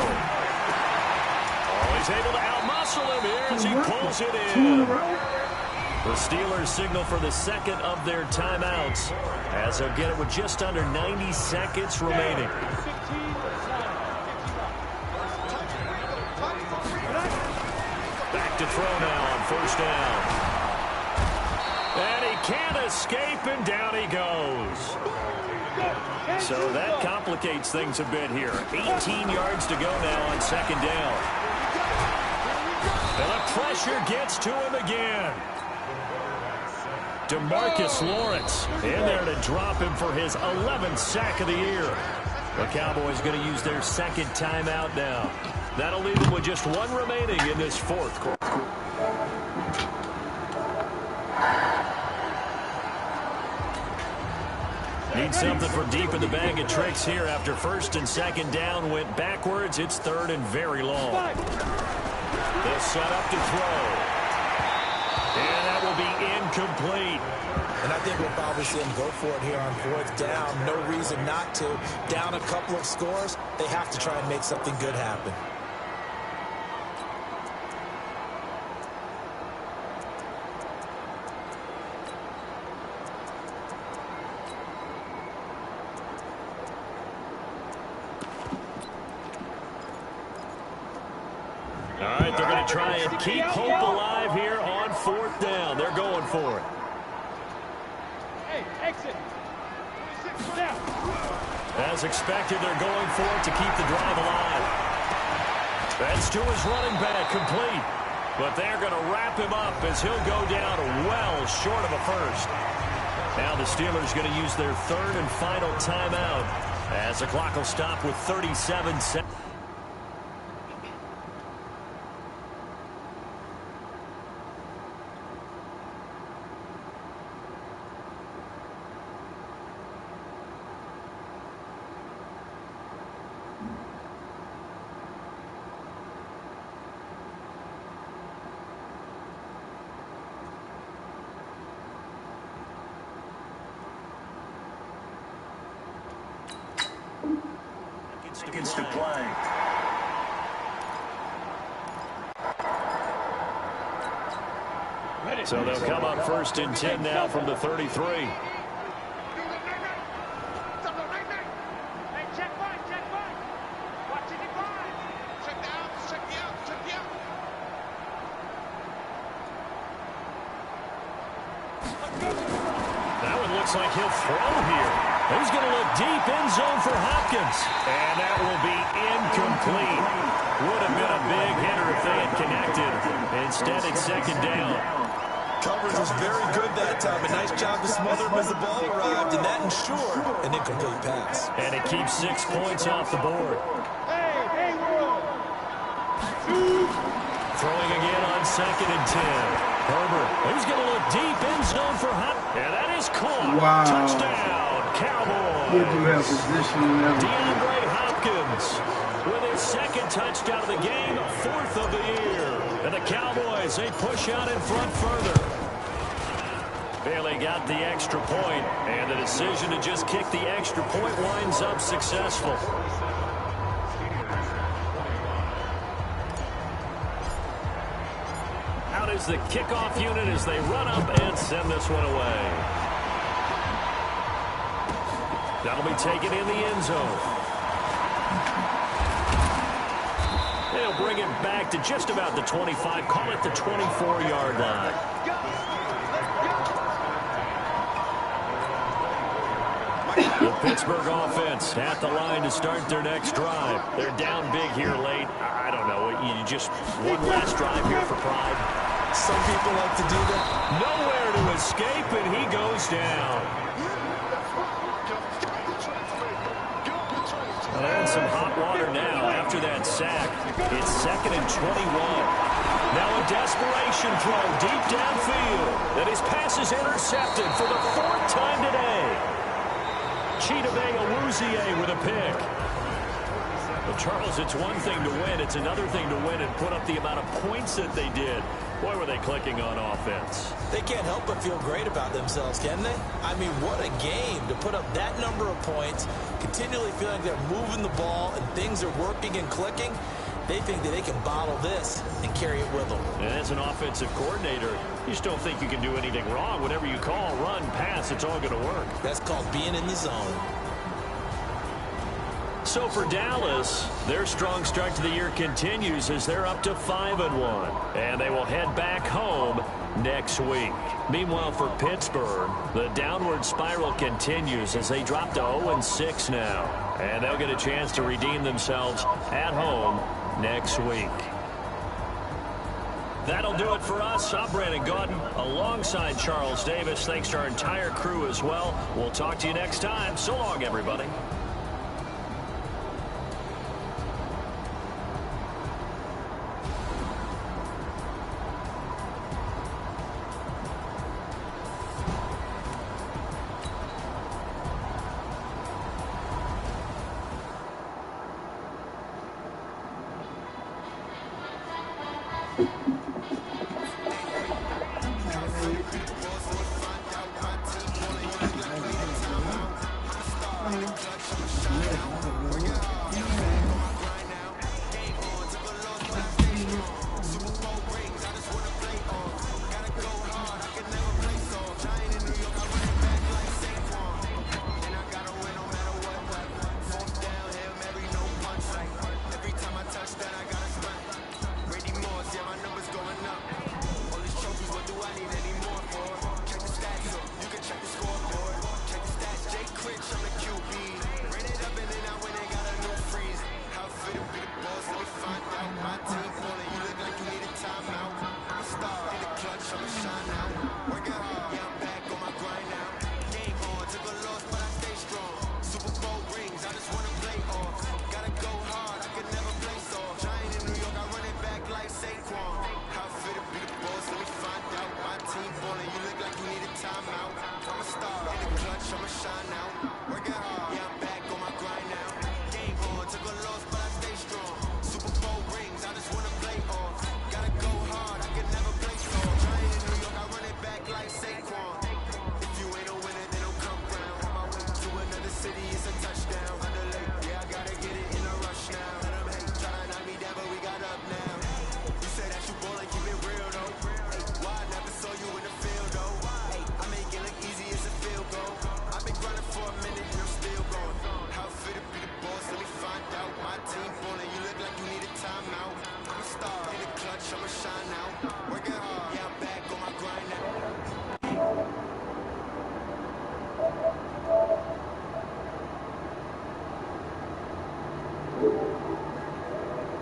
S3: Oh, he's able to outmuscle him here as he pulls it in. The Steelers signal for the second of their timeouts as they'll get it with just under 90 seconds remaining. throw now on first down. And he can't escape, and down he goes. So that complicates things a bit here. 18 yards to go now on second down. And the pressure gets to him again. DeMarcus Lawrence in there to drop him for his 11th sack of the year. The Cowboys going to use their second timeout now. That'll leave them with just one remaining in this fourth quarter. Need something for deep in the bag of tricks here after first and second down went backwards. It's third and very long. They'll set up to throw. And that will be incomplete.
S5: And I think we'll probably see him go for it here on fourth down. No reason not to. Down a couple of scores, they have to try and make something good happen.
S3: All right, they're going to try and keep hope alive here on fourth down. They're going for it.
S4: Hey, exit.
S3: As expected, they're going for it to keep the drive alive. That's to his running back, complete. But they're going to wrap him up as he'll go down well short of a first. Now the Steelers going to use their third and final timeout as the clock will stop with 37 seconds.
S6: Seconds to play.
S3: So they'll come up first and 10 now from the 33.
S4: Hey, check five, check five. Watch it, five. Check the out, check the out, check the out.
S3: That one looks like he'll throw here. He's going to look deep end zone for Hopkins. And that will be incomplete. Would have been a big hitter if they had connected. Instead, it's second down.
S5: Coverage was very good that time. A nice job to smother him as the ball arrived, and that ensured an incomplete pass.
S3: And it keeps 6 points off the board.
S4: Hey, world.
S3: Throwing again on second and 10. Herbert, he's going to look deep end zone for Hopkins. And that is caught.
S8: Wow.
S3: Touchdown, Cowboys.
S8: Good to have position and everything.
S3: DeAndre Hopkins with his second touchdown of the game, fourth of the year. And the Cowboys, they push out in front further. Bailey got the extra point, and the decision to just kick the extra point winds up successful. Out is the kickoff unit as they run up and send this one away. That'll be taken in the end zone. They'll bring it back to just about the 25, call it the 24-yard line. The Pittsburgh offense at the line to start their next drive. They're down big here late. I don't know. You just one last drive here for pride.
S5: Some people like to do that.
S3: Nowhere to escape, and he goes down. And some hot water now after that sack. It's second and 21. Now a desperation throw deep downfield. Then his pass is intercepted for the fourth time today. Chidobe Awuzie with a pick. Well, Charles, it's one thing to win. It's another thing to win and put up the amount of points that they did. Boy, were they clicking on offense.
S5: They can't help but feel great about themselves, can they? I mean, what a game to put up that number of points, continually feeling they're moving the ball and things are working and clicking. They think that they can bottle this and carry it with them.
S3: And as an offensive coordinator, you just don't think you can do anything wrong. Whatever you call, run, pass, it's all going to work.
S5: That's called being in the zone.
S3: So so for Dallas, their strong start to the year continues as they're up to 5-1. And they will head back home next week. Meanwhile, for Pittsburgh, the downward spiral continues as they drop to 0-6 now. And they'll get a chance to redeem themselves at home next week. That'll do it for us. I'm Brandon Gaudin alongside Charles Davis. Thanks to our entire crew as well. We'll talk to you next time. So long, everybody.
S9: now.